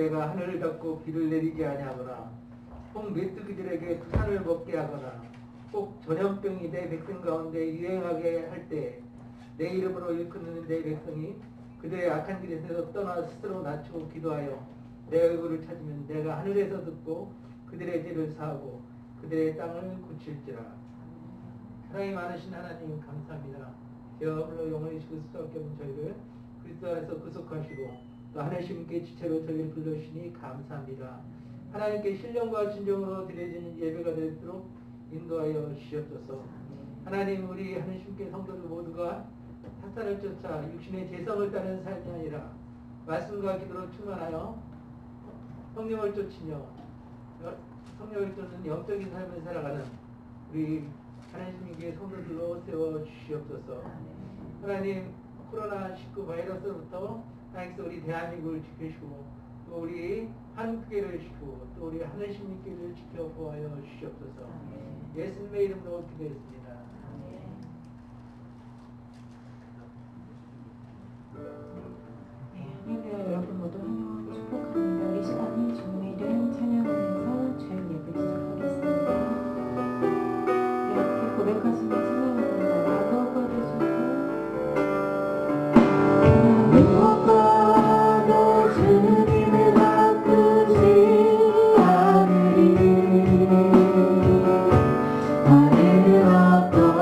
내가 하늘을 닫고 비를 내리게 하냐거나 혹 메뚜기들에게 토산을 먹게 하거나 꼭 전염병이 내 백성 가운데 유행하게 할 때 내 이름으로 일컫는 내 백성이 그들의 악한 길에서 떠나 스스로 낮추고 기도하여 내 얼굴을 찾으면 내가 하늘에서 듣고 그들의 죄를 사하고 그들의 땅을 고칠지라. 사랑이 많으신 하나님 감사합니다. 여러분으로 영원히 죽을 수밖에 없는 저희를 그리스도 안에서 구속하시고 또 하나님께 지체로 저희를 불러주시니 감사합니다. 하나님께 신령과 진정으로 드려지는 예배가 되도록 인도하여 주시옵소서. 하나님, 우리 하나님께 성도들 모두가 사탄을 쫓아 육신의 재성을 따는 삶이 아니라 말씀과 기도로 충만하여 성령을 쫓으며 성령을 쫓는 영적인 삶을 살아가는 우리 하나님께 성도들로 세워 주시옵소서. 하나님, 코로나19 바이러스로부터 하나님께서 우리 대한민국을 지키시고 또 우리 한국계를 지키고 또 우리 하나님께를 지켜 보호하여 주시옵소서. 예수님의 이름으로 기도했습니다. 하나님 여러분 모두 환영하고 축복합니다. 우리 시간이 준비된 찬양하면서 주일 예배 시작하겠습니다. 이렇게 고백하시며 찬양합니다. 나도 거두시고 주님을 바꾸지 않으리. 다른 어떤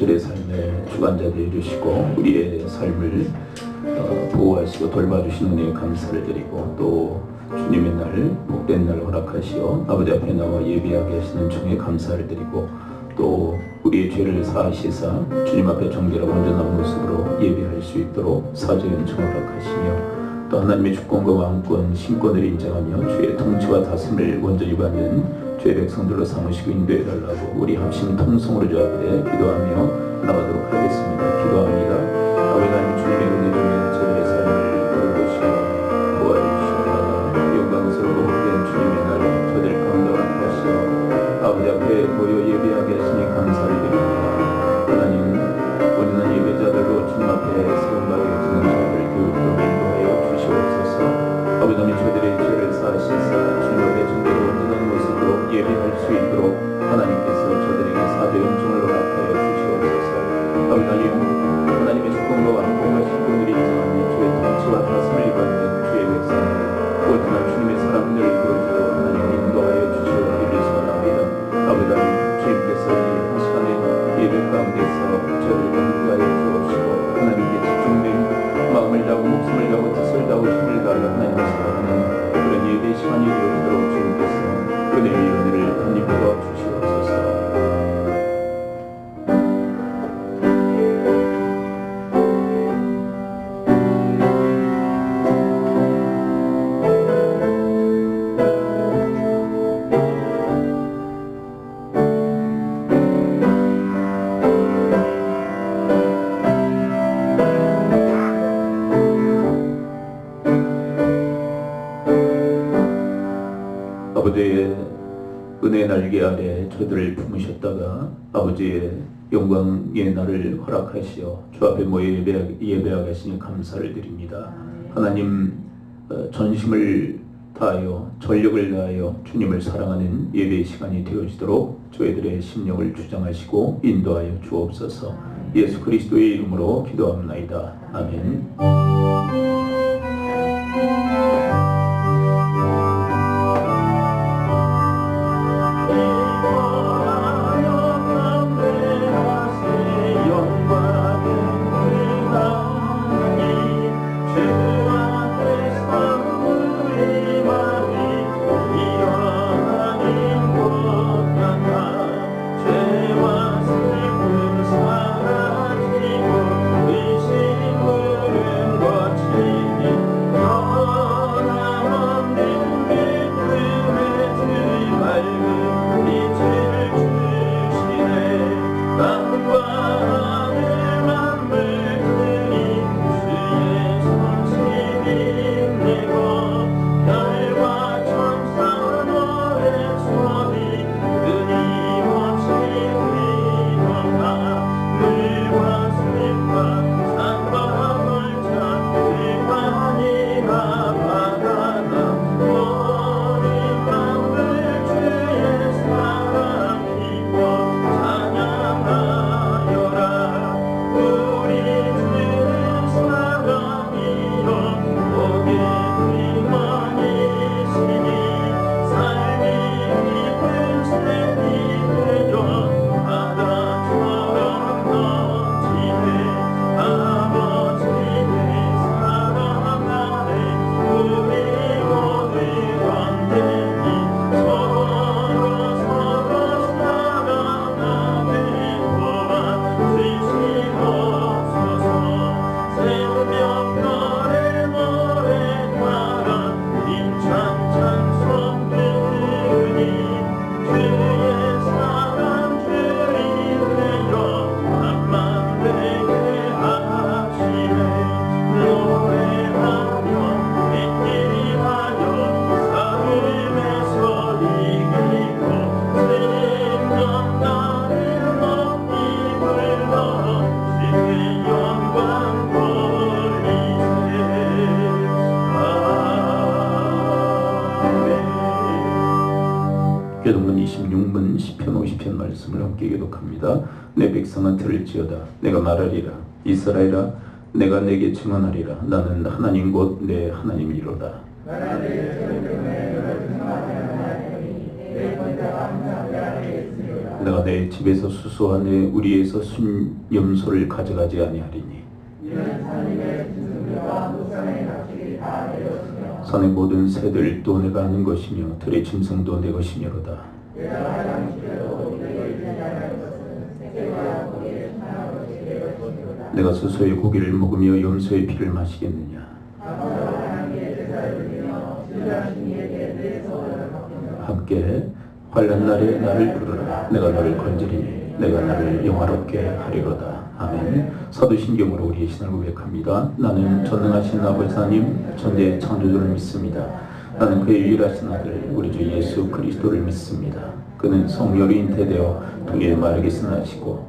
일절의 삶의 주관자 되어주시고 우리의 삶을 보호하시고 돌봐주시는 은혜에 감사를 드리고 또 주님의 날, 복된 날 허락하시어 아버지 앞에 나와 예비하게 하시는 중에 감사를 드리고 또 우리의 죄를 사하시사 주님 앞에 정결하고 온전한 모습으로 예비할 수 있도록 사죄 연청 허락하시며 또 하나님의 주권과 왕권, 신권을 인정하며 주의 통치와 다스림을 온전히 받는 주의 백성들로 삼으시고 인도해달라고 우리 합심 통성으로 주 앞에 기도하며 나가도록 하겠습니다. 기도합니다. 아버지 하나님 주님의 은혜 중에 저들의 삶을 돌보시고 보아주시옵나다. 영광스럽고 복된 주님의 날 저들 가운데 허락하시어 아버지 앞에 모여 예배하게 하시니 감사를 드립니다. 하나님 우리는 예배자들로 주님 앞에 세움받게 되는 저를 교육으로 인도하여 주시옵소서. 아버지 하나님 저들의 죄를 사하시사 주님 앞에 정결하고 온전한 모습으로 예배할 수 있도록 하나님께서 저들에게 사죄 은총을 허락하여 주시옵소서. 아버지 하나님의 아버지의 은혜 날개 아래 저들을 품으셨다가 아버지의 영광의 날을 허락하시어 주 앞에 모여 예배하게 하시니 감사를 드립니다. 하나님, 전심을 다하여 전력을 다하여 주님을 사랑하는 예배의 시간이 되어지도록 저희들의 심령을 주장하시고 인도하여 주옵소서. 예수 그리스도의 이름으로 기도합나이다. 아멘. 교동문 26문 시편 50편 말씀을 함께 교독합니다. 내 백성은 들을지어다. 내가 말하리라. 이스라엘아, 내가 내게 증언하리라. 나는 하나님 곧 내 하나님이로다. 내가 내 집에서 수소하네 우리에서 순염소를 가져가지 아니하리니 산의 모든 새들도 내가 아는 것이며 들의 짐승도 내 것이며로다. 내가 수소의 고기를 먹으며 염소의 피를 마시겠느냐. 함께 환난 날에 나를 부르라. 내가 너를 건지리니 내가 나를 영화롭게 하리로다. 아멘. 사도신경으로 우리의 신을 고백합니다. 나는 전능하신 아버지 하나님 전대 창조주를 믿습니다. 나는 그의 유일하신 아들 우리 주 예수 그리스도를 믿습니다. 그는 성령이 잉태되어 동일에 마르게스 나시고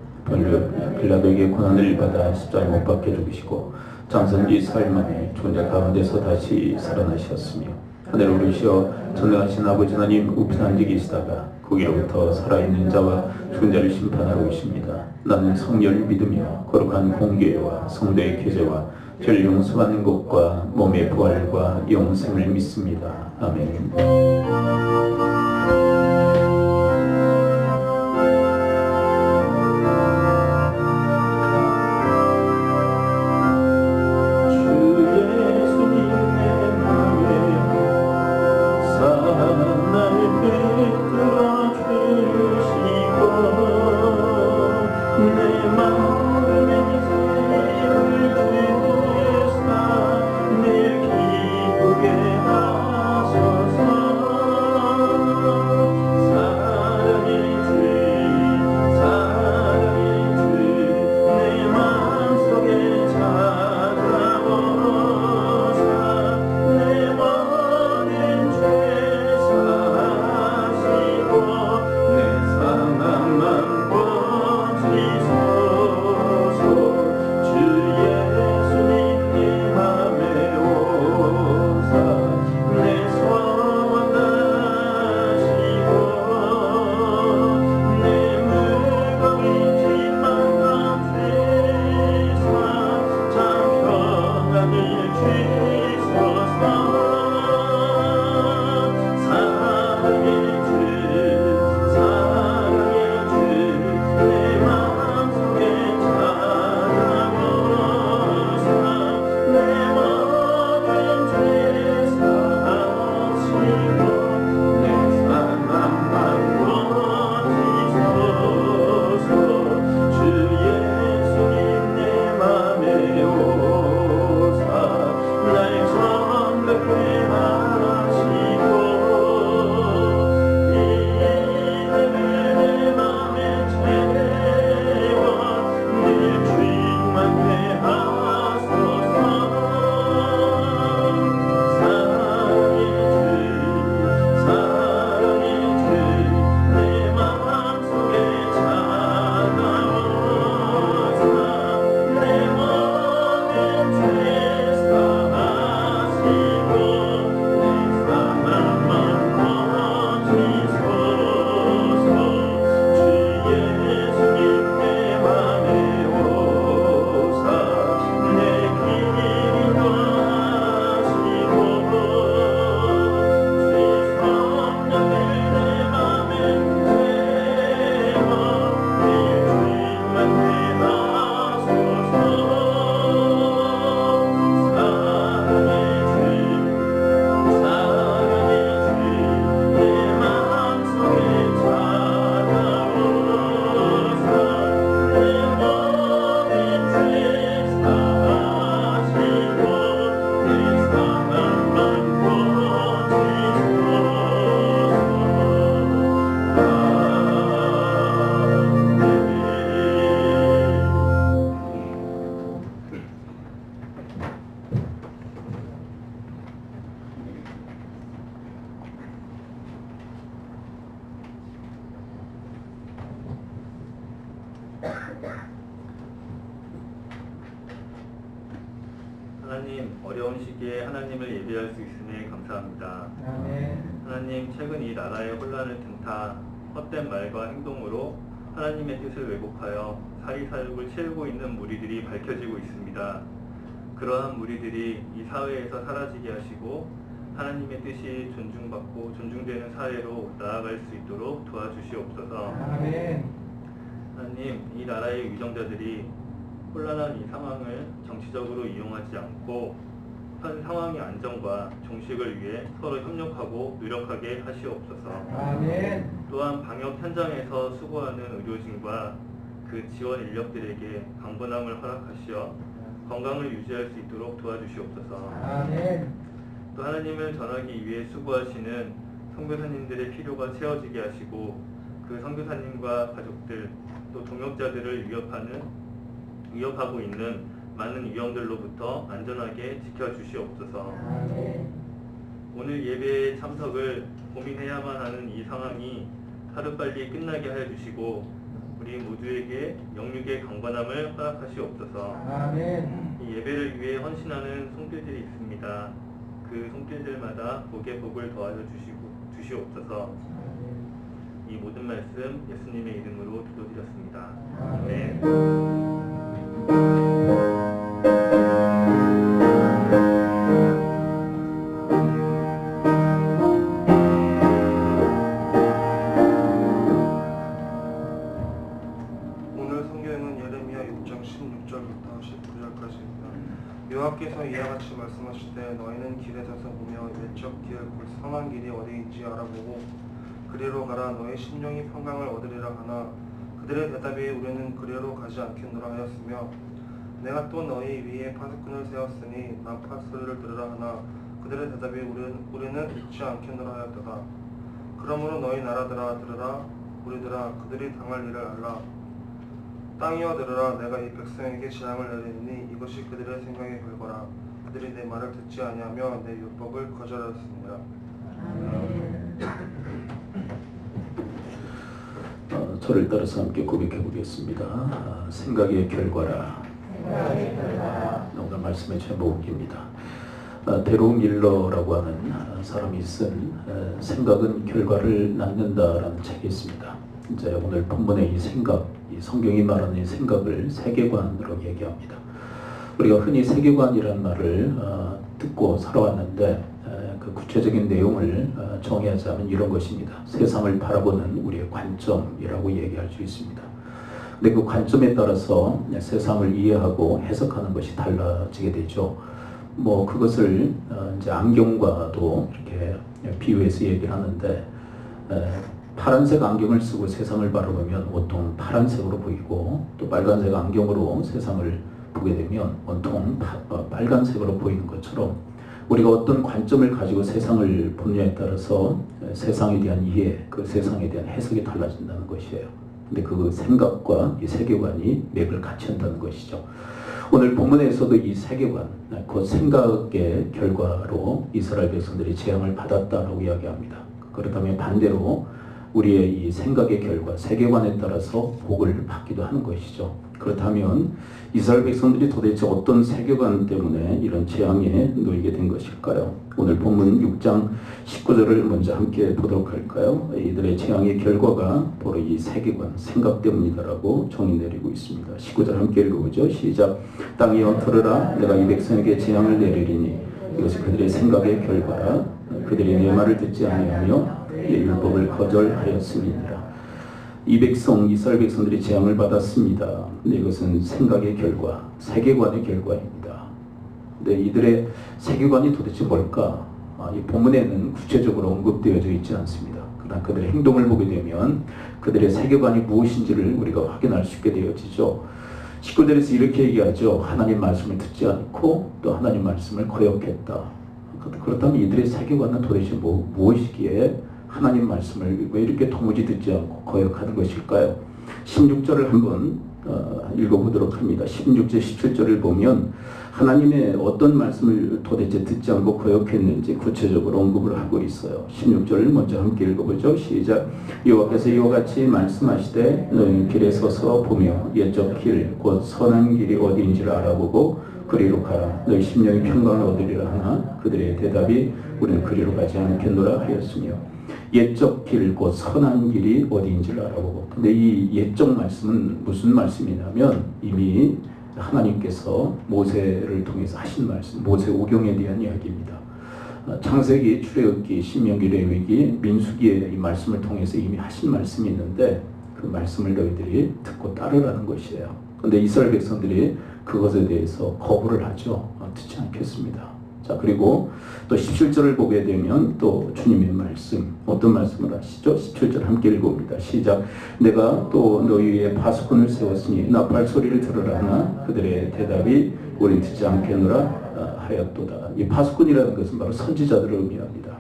빌라도에게 고난을 받아 십자가에 못 박혀 죽으시고 장사지 사흘 만에 죽은 자 가운데서 다시 살아나셨으며 하늘을 오르시어 전능하신 아버지 하나님 우편한 데 계시다가 거기로부터 살아있는 자와 죽은 자를 심판하러 오십니다. 나는 성령을 믿으며 거룩한 공교회와 성도의 교제와 죄를 용서받는 것과 몸의 부활과 영생을 믿습니다. 아멘. 기쁘게 하소서. 하나님, 어려운 시기에 하나님을 예배할 수 있음에 감사합니다. 아멘. 하나님, 최근 이 나라의 혼란을 틈타 헛된 말과 행동으로 하나님의 뜻을 왜곡하여 사리사욕을 채우고 있는 무리들이 밝혀지고 있습니다. 그러한 무리들이 이 사회에서 사라지게 하시고 하나님의 뜻이 존중받고 존중되는 사회로 나아갈 수 있도록 도와주시옵소서. 아멘. 하나님, 이 나라의 위정자들이 혼란한 이 상황을 정치적으로 이용하지 않고 현 상황의 안정과 종식을 위해 서로 협력하고 노력하게 하시옵소서. 아멘. 또한 방역 현장에서 수고하는 의료진과 그 지원 인력들에게 강건함을 허락하시어 건강을 유지할 수 있도록 도와주시옵소서. 아멘. 또 하나님을 전하기 위해 수고하시는 선교사님들의 필요가 채워지게 하시고 그 선교사님과 가족들 또 동역자들을 위협하고 있는 많은 위험들로부터 안전하게 지켜주시옵소서. 아멘. 오늘 예배의 참석을 고민해야만 하는 이 상황이 하루빨리 끝나게 하여 주시고 우리 모두에게 영육의 강건함을 허락하시옵소서. 아멘. 이 예배를 위해 헌신하는 손길들이 있습니다. 그 손길들마다 복에 복을 더하여 주시옵소서. 이 모든 말씀 예수님의 이름으로 기도드렸습니다. 아멘. 오늘 성경은 예레미야 6장 16절부터 19절까지입니다. 여호와께서 이와 같이 말씀하실 때 너희는 길에 서서 보며 외적 길 곧 선한 길이 어디인지 알아보고 그리로 가라. 너희 심령이 평강을 얻으리라 하나 그들의 대답이 우리는 그리로 가지 않겠노라 하였으며 내가 또 너희 위에 파수꾼을 세웠으니 난파 소리를 들으라 하나 그들의 대답이 우리는 듣지 않겠노라 하였도다. 그러므로 너희 나라들아 들으라. 우리들아 그들이 당할 일을 알라. 땅이여 들으라. 내가 이 백성에게 재앙을 내리니 이것이 그들의 생각의 결과라. 그들이 내 말을 듣지 아니하며 내 율법을 거절하였습니다. 저를 따라서 함께 고백해 보겠습니다. 생각의 결과라. 오늘 말씀의 제목입니다. 데로 밀러라고 하는 사람이 쓴 생각은 결과를 낳는다라는 책이 있습니다. 이제 오늘 본문의 이 생각, 이 성경이 말하는 이 생각을 세계관으로 얘기합니다. 우리가 흔히 세계관이라는 말을 듣고 살아왔는데 그 구체적인 내용을 정의하자면 이런 것입니다. 세상을 바라보는 우리의 관점이라고 얘기할 수 있습니다. 근데 그 관점에 따라서 세상을 이해하고 해석하는 것이 달라지게 되죠. 뭐 그것을 이제 안경과도 이렇게 비유해서 얘기를 하는데 파란색 안경을 쓰고 세상을 바라보면 온통 파란색으로 보이고 또 빨간색 안경으로 세상을 보게 되면 온통 빨간색으로 보이는 것처럼 우리가 어떤 관점을 가지고 세상을 보느냐에 따라서 세상에 대한 이해, 그 세상에 대한 해석이 달라진다는 것이에요. 근데 그 생각과 이 세계관이 맥을 같이 한다는 것이죠. 오늘 본문에서도 이 세계관, 그 생각의 결과로 이스라엘 백성들이 재앙을 받았다라고 이야기합니다. 그렇다면 반대로 우리의 이 생각의 결과, 세계관에 따라서 복을 받기도 하는 것이죠. 그렇다면 이스라엘 백성들이 도대체 어떤 세계관 때문에 이런 재앙에 놓이게 된 것일까요? 오늘 본문 6장 19절을 먼저 함께 보도록 할까요? 이들의 재앙의 결과가 바로 이 세계관, 생각 때문이다라고 정의 내리고 있습니다. 19절 함께 읽어보죠. 시작. 땅이여 들으라. 내가 이 백성에게 재앙을 내리리니 이것이 그들의 생각의 결과라. 그들이 내 말을 듣지 아니하며 내 율법을 거절하였음이니라. 이 백성, 이스라엘 백성들이 재앙을 받았습니다. 근데 이것은 생각의 결과, 세계관의 결과입니다. 근데 이들의 세계관이 도대체 뭘까? 이 본문에는 구체적으로 언급되어져 있지 않습니다. 그러나 그들의 행동을 보게 되면 그들의 세계관이 무엇인지를 우리가 확인할 수 있게 되어지죠. 19절에서 이렇게 얘기하죠. 하나님 말씀을 듣지 않고 또 하나님 말씀을 거역했다. 그렇다면 이들의 세계관은 도대체 무엇이기에 하나님 말씀을 왜 이렇게 도무지 듣지 않고 거역하는 것일까요? 16절을 한번 읽어보도록 합니다. 16절, 17절을 보면 하나님의 어떤 말씀을 도대체 듣지 않고 거역했는지 구체적으로 언급을 하고 있어요. 16절을 먼저 함께 읽어보죠. 시작. 여호와께서 이와 같이 말씀하시되 너희는 길에 서서 보며 옛적 길, 곧 선한 길이 어디인지를 알아보고 그리로 가라. 너희 심령이 평강을 얻으리라 하나 그들의 대답이 우리는 그리로 가지 않겠노라 하였으며 옛적 길, 곧 선한 길이 어디인지를 알아보고. 근데 이 옛적 말씀은 무슨 말씀이냐면 이미 하나님께서 모세를 통해서 하신 말씀, 모세 오경에 대한 이야기입니다. 창세기, 출애굽기, 신명기, 레위기, 민수기의 이 말씀을 통해서 이미 하신 말씀이 있는데 그 말씀을 너희들이 듣고 따르라는 것이에요. 그런데 이스라엘 백성들이 그것에 대해서 거부를 하죠. 듣지 않겠습니다. 자, 그리고 또 17절을 보게 되면 또 주님의 말씀, 어떤 말씀을 하시죠? 17절 함께 읽어봅니다. 시작. 내가 또 너희 위에 파수꾼을 세웠으니 나팔 소리를 들으라 하나 그들의 대답이 우린 듣지 않겠노라 하였도다. 이 파수꾼이라는 것은 바로 선지자들을 의미합니다.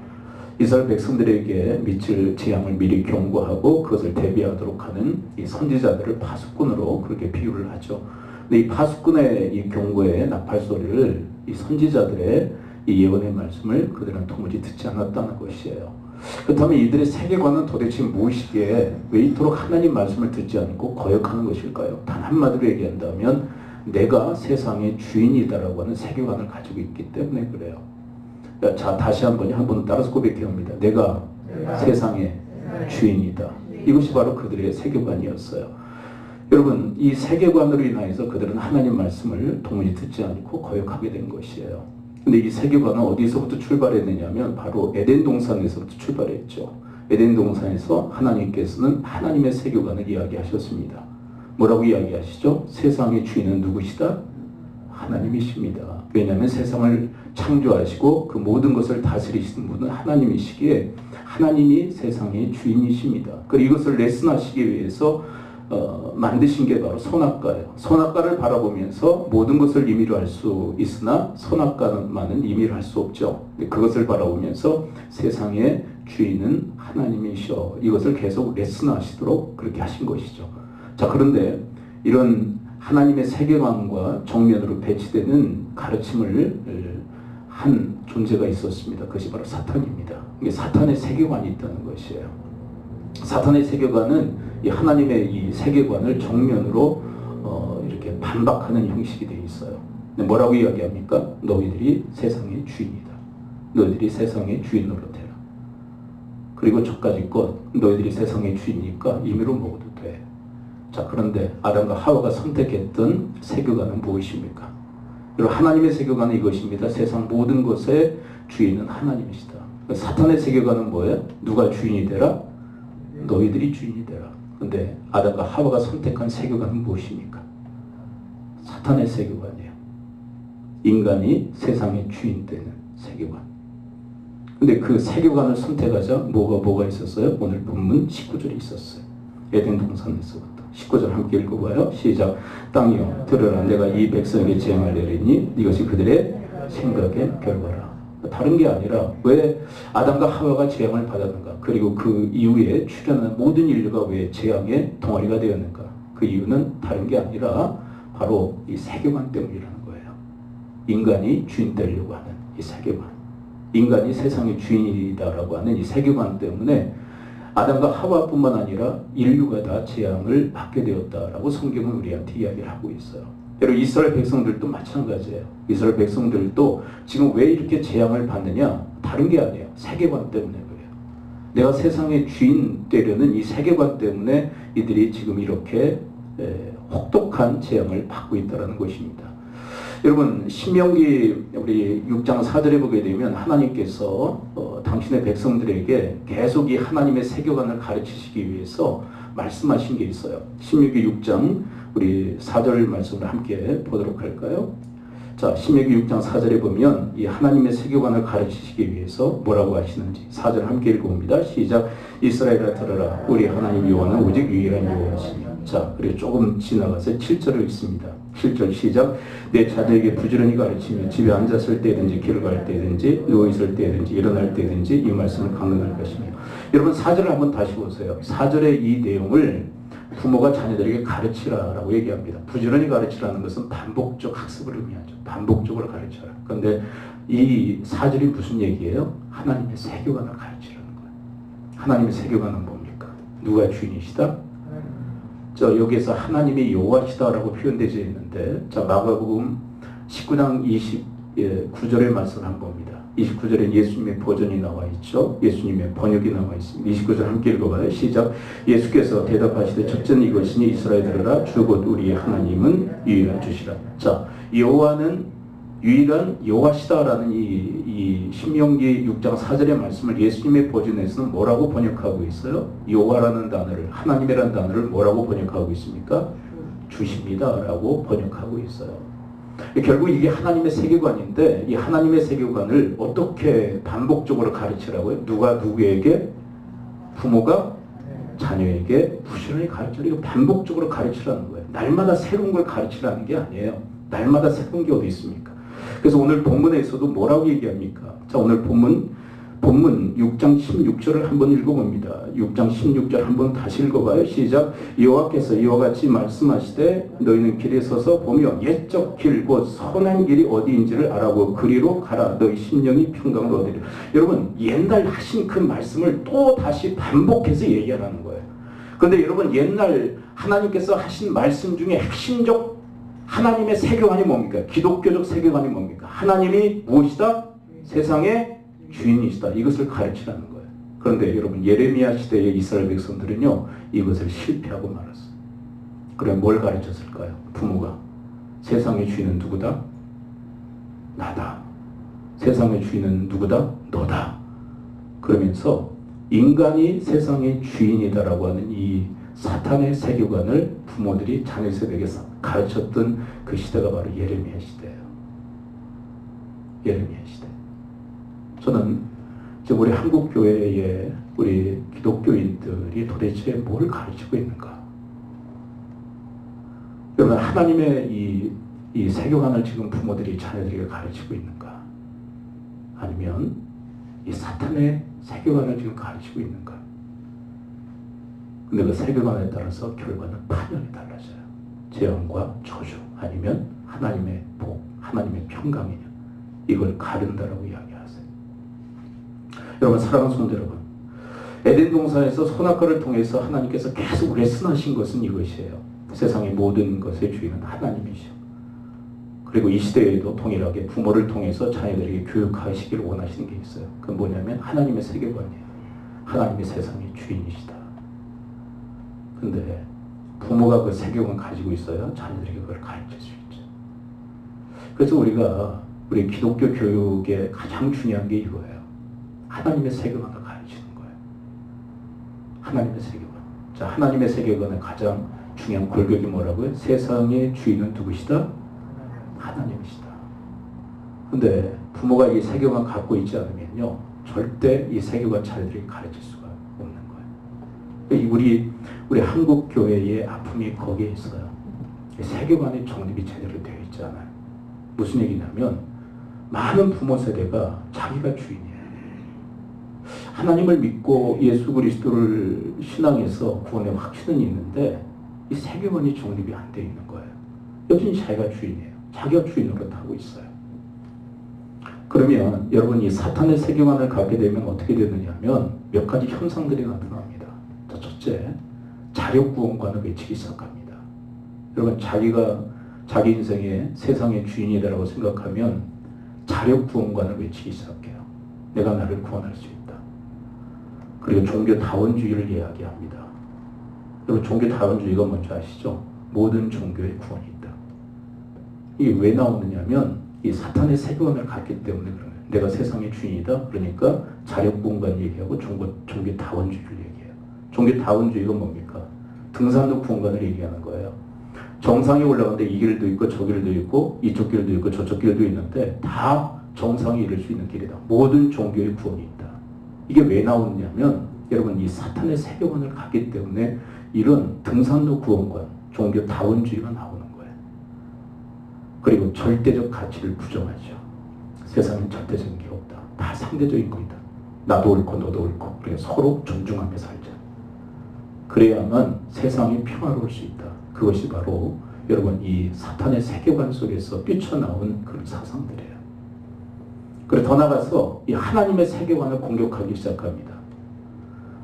이스라엘 백성들에게 미칠 재앙을 미리 경고하고 그것을 대비하도록 하는 이 선지자들을 파수꾼으로 그렇게 비유를 하죠. 근데 이 파수꾼의 이 경고의 나팔 소리를 이 선지자들의 이 예언의 말씀을 그들은 도무지 듣지 않았다는 것이에요. 그렇다면 이들의 세계관은 도대체 무엇이기에 왜 이토록 하나님 말씀을 듣지 않고 거역하는 것일까요? 단 한마디로 얘기한다면 내가 세상의 주인이다라고 하는 세계관을 가지고 있기 때문에 그래요. 자, 다시 한번 따라서 고백해봅니다. 내가 세상의 주인이다. 이것이 바로 그들의 세계관이었어요. 여러분, 이 세계관으로 인하여서 그들은 하나님 말씀을 도무지 듣지 않고 거역하게 된 것이에요. 근데 이 세계관은 어디서부터 출발했느냐면 바로 에덴 동산에서부터 출발했죠. 에덴 동산에서 하나님께서는 하나님의 세계관을 이야기하셨습니다. 뭐라고 이야기하시죠? 세상의 주인은 누구시다? 하나님이십니다. 왜냐하면 세상을 창조하시고 그 모든 것을 다스리시는 분은 하나님이시기에 하나님이 세상의 주인이십니다. 그리고 이것을 레슨하시기 위해서 만드신 게 바로 선악과예요. 선악과를 바라보면서 모든 것을 임의로 할 수 있으나 선악과만은 임의로 할 수 없죠. 그것을 바라보면서 세상의 주인은 하나님이셔. 이것을 계속 레슨하시도록 그렇게 하신 것이죠. 자, 그런데 이런 하나님의 세계관과 정면으로 배치되는 가르침을 한 존재가 있었습니다. 그것이 바로 사탄입니다. 이게 사탄의 세계관이 있다는 것이에요. 사탄의 세계관은 이 하나님의 이 세계관을 정면으로 이렇게 반박하는 형식이 되어 있어요. 뭐라고 이야기합니까? 너희들이 세상의 주인이다. 너희들이 세상의 주인 노릇해라. 그리고 저까지 것 너희들이 세상의 주인이니까 임의로 먹어도 돼. 자, 그런데 아담과 하와가 선택했던 세계관은 무엇입니까? 여러분, 하나님의 세계관은 이것입니다. 세상 모든 것의 주인은 하나님이시다. 사탄의 세계관은 뭐예요? 누가 주인이 되라? 너희들이 주인이 되라. 근데 아담과 하와가 선택한 세계관은 무엇입니까? 사탄의 세계관이에요. 인간이 세상의 주인 되는 세계관. 근데 그 세계관을 선택하자 뭐가 있었어요? 오늘 본문 19절에 있었어요. 에덴 동산에서부터. 19절 함께 읽어봐요. 시작. 땅이여 들으라. 내가 이 백성에게 재앙을 내리니 이것이 그들의 생각의 결과라. 다른 게 아니라 왜 아담과 하와가 재앙을 받았는가? 그리고 그 이후에 출현한 모든 인류가 왜 재앙의 덩어리가 되었는가? 그 이유는 다른 게 아니라 바로 이 세계관 때문이라는 거예요. 인간이 주인 되려고 하는 이 세계관. 인간이 세상의 주인이다라고 하는 이 세계관 때문에 아담과 하와뿐만 아니라 인류가 다 재앙을 받게 되었다라고 성경은 우리한테 이야기를 하고 있어요. 여러분, 이스라엘 백성들도 마찬가지예요. 이스라엘 백성들도 지금 왜 이렇게 재앙을 받느냐? 다른 게 아니에요. 세계관 때문에 그래요. 내가 세상의 주인 되려는 이 세계관 때문에 이들이 지금 이렇게 혹독한 재앙을 받고 있다는 것입니다. 여러분, 신명기 우리 6장 4절에 보게 되면 하나님께서 당신의 백성들에게 계속 이 하나님의 세계관을 가르치시기 위해서 말씀하신 게 있어요. 신명기 6장 우리 4절 말씀을 함께 보도록 할까요? 자, 신명기 6장 4절에 보면 이 하나님의 세계관을 가르치시기 위해서 뭐라고 하시는지 4절 함께 읽어봅니다. 시작. 이스라엘아 들으라. 우리 하나님 여호와는 오직 유일한 여호와시며. 자, 그리고 조금 지나가서 7절을 읽습니다. 7절 시작. 내 자들에게 부지런히 가르치며 집에 앉았을 때든지 길을 갈 때든지 누워있을 때든지 일어날 때든지 이 말씀을 강론할 것이며. 여러분, 4절을 한번 다시 보세요. 4절의 이 내용을 부모가 자녀들에게 가르치라라고 얘기합니다. 부지런히 가르치라는 것은 반복적 학습을 의미하죠. 반복적으로 가르쳐라. 그런데 이 4절이 무슨 얘기예요? 하나님의 세계관을 가르치라는 거예요. 하나님의 세계관은 뭡니까? 누가 주인이시다? 저 여기에서 하나님이 여호와시다라고 표현되어 있는데, 자, 마가복음 19장 29절의 말씀을 한번 봅니다. 29절에 예수님의 버전이 나와 있죠. 예수님의 번역이 나와 있습니다. 29절 함께 읽어봐요. 시작. 예수께서 대답하시되 첫째는 이것이니 이스라엘 들으라. 주 곧 우리의 하나님은 유일한 주시라. 자, 여호와는 유일한 여호와시다라는 이 신명기 6장 4절의 말씀을 예수님의 버전에서는 뭐라고 번역하고 있어요? 여호와라는 단어를, 하나님이라는 단어를 뭐라고 번역하고 있습니까? 주십니다라고 번역하고 있어요. 결국 이게 하나님의 세계관인데, 이 하나님의 세계관을 어떻게 반복적으로 가르치라고요? 누가 누구에게? 부모가 자녀에게 부지런히 가르치라. 이거 반복적으로 가르치라는 거예요. 날마다 새로운 걸 가르치라는 게 아니에요. 날마다 새로운 게 어디 있습니까? 그래서 오늘 본문에서도 뭐라고 얘기합니까? 자, 오늘 본문 6장 16절을 한번 읽어봅니다. 6장 16절 한번 다시 읽어봐요. 시작. 여호와께서 이와 같이 말씀하시되 너희는 길에 서서 보며 옛적 길 곧 선한 길이 어디인지를 알아보고 그리로 가라. 너희 심령이 평강을 얻으리라. 여러분, 옛날 하신 그 말씀을 또 다시 반복해서 얘기하라는 거예요. 그런데 여러분, 옛날 하나님께서 하신 말씀 중에 핵심적 하나님의 세계관이 뭡니까? 기독교적 세계관이 뭡니까? 하나님이 무엇이다? 세상의 주인이시다. 이것을 가르치라는 거예요. 그런데 여러분, 예레미야 시대의 이스라엘 백성들은요, 이것을 실패하고 말았어요. 그럼 뭘 가르쳤을까요? 부모가 세상의 주인은 누구다? 나다. 세상의 주인은 누구다? 너다. 그러면서 인간이 세상의 주인이다라고 하는 이 사탄의 세계관을 부모들이 자녀들에게 가르쳤던 그 시대가 바로 예레미야 시대예요. 예레미야 시대. 저는 지금 우리 한국 교회의 우리 기독교인들이 도대체 뭘 가르치고 있는가? 여러분, 하나님의 이 세계관을 지금 부모들이 자녀들에게 가르치고 있는가? 아니면 이 사탄의 세계관을 지금 가르치고 있는가? 근데 그 세계관에 따라서 결과는 파멸이 달라져요. 재앙과 저주, 아니면 하나님의 복, 하나님의 평강이냐, 이걸 가른다라고 이야기하세요. 여러분, 사랑하는 성도 여러분, 에덴 동산에서 선악과를 통해서 하나님께서 계속 레슨하신 것은 이것이에요. 세상의 모든 것의 주인은 하나님이시오. 그리고 이 시대에도 동일하게 부모를 통해서 자녀들에게 교육하시기를 원하시는 게 있어요. 그건 뭐냐면 하나님의 세계관이에요. 하나님이 세상의 주인이시다. 근데 부모가 그 세계관 가지고 있어야 자녀들에게 그걸 가르칠 수 있죠. 그래서 우리 기독교 교육의 가장 중요한 게 이거예요. 하나님의 세계관을 가르치는 거예요. 하나님의 세계관. 자, 하나님의 세계관의 가장 중요한 골격이 뭐라고요? 세상의 주인은 누구시다? 하나님이시다. 근데 부모가 이 세계관 갖고 있지 않으면요, 절대 이 세계관 자녀들이 가르칠 수가 없는 거예요. 우리 한국 교회의 아픔이 거기에 있어요. 세계관의 정립이 제대로 되어 있지 않아요. 무슨 얘기냐면 많은 부모 세대가 자기가 주인이에요. 하나님을 믿고 예수 그리스도를 신앙해서 구원의 확신은 있는데 이 세계관이 정립이 안 되어 있는 거예요. 여전히 자기가 주인이에요. 자기가 주인으로 하고 있어요. 그러면 여러분 이 사탄의 세계관을 갖게 되면 어떻게 되느냐 하면 몇 가지 현상들이 나타납니다. 자, 첫째, 자력구원관을 외치기 시작합니다. 여러분 자기가 자기 인생의 세상의 주인이다라고 생각하면 자력구원관을 외치기 시작해요. 내가 나를 구원할 수 있다. 그리고 종교다원주의를 이야기합니다. 여러분 종교다원주의가 뭔지 아시죠? 모든 종교에 구원이 있다. 이게 왜 나오느냐면 이 사탄의 세계관을 갖기 때문에 그런 거예요. 내가 세상의 주인이다. 그러니까 자력구원관 얘기하고 종교다원주의를 얘기해요. 종교다원주의가 뭡니까? 등산로 구원관을 얘기하는 거예요. 정상에 올라가는데 이 길도 있고 저 길도 있고 이쪽 길도 있고 저쪽 길도 있는데 다 정상에 이를 수 있는 길이다. 모든 종교의 구원이 있다. 이게 왜 나오느냐면 여러분 이 사탄의 세계관을 갖기 때문에 이런 등산로 구원관, 종교다원주의가 나오는 거예요. 그리고 절대적 가치를 부정하죠. 세상엔 절대적인 게 없다. 다 상대적인 거이다. 나도 옳고 너도 옳고 그래서 서로 존중하며 살자. 그래야만 세상이 평화로울 수 있다. 그것이 바로 여러분 이 사탄의 세계관 속에서 뛰쳐나온 그런 사상들이에요. 그리고 더 나가서 이 하나님의 세계관을 공격하기 시작합니다.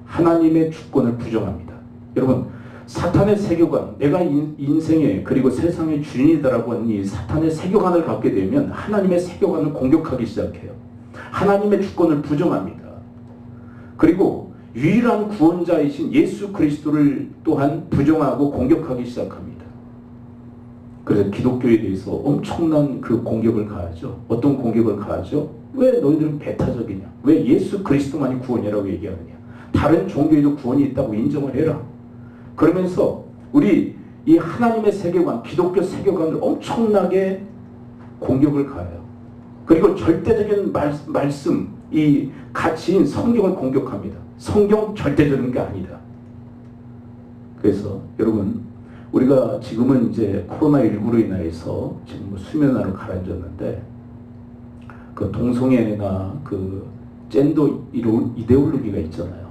하나님의 주권을 부정합니다. 여러분 사탄의 세계관, 내가 인생의 그리고 세상의 주인이다라고 하는 이 사탄의 세계관을 갖게 되면 하나님의 세계관을 공격하기 시작해요. 하나님의 주권을 부정합니다. 그리고 유일한 구원자이신 예수 그리스도를 또한 부정하고 공격하기 시작합니다. 그래서 기독교에 대해서 엄청난 그 공격을 가하죠. 어떤 공격을 가하죠? 왜 너희들은 배타적이냐? 왜 예수 그리스도만이 구원이라고 얘기하느냐? 다른 종교에도 구원이 있다고 인정을 해라. 그러면서 우리 이 하나님의 세계관, 기독교 세계관을 엄청나게 공격을 가해요. 그리고 절대적인 말씀, 이 가치인 성경을 공격합니다. 성경 절대적인 게 아니다. 그래서 여러분 우리가 지금은 이제 코로나19로 인해서 지금 수면화로 가라앉았는데 그 동성애나 그 젠더 이데올로기가 있잖아요.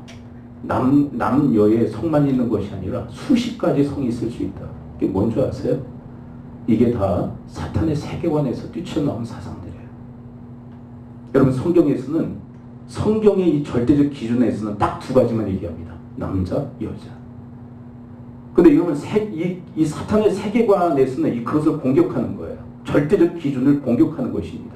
남여의 성만 있는 것이 아니라 수십 가지 성이 있을 수 있다. 이게 뭔지 아세요? 이게 다 사탄의 세계관에서 뛰쳐나온 사상들이에요. 여러분 성경에서는 성경의 이 절대적 기준에서는 딱 두 가지만 얘기합니다. 남자, 여자. 근데 여러분 이 사탄의 세계관에서는 그것을 공격하는 거예요. 절대적 기준을 공격하는 것입니다.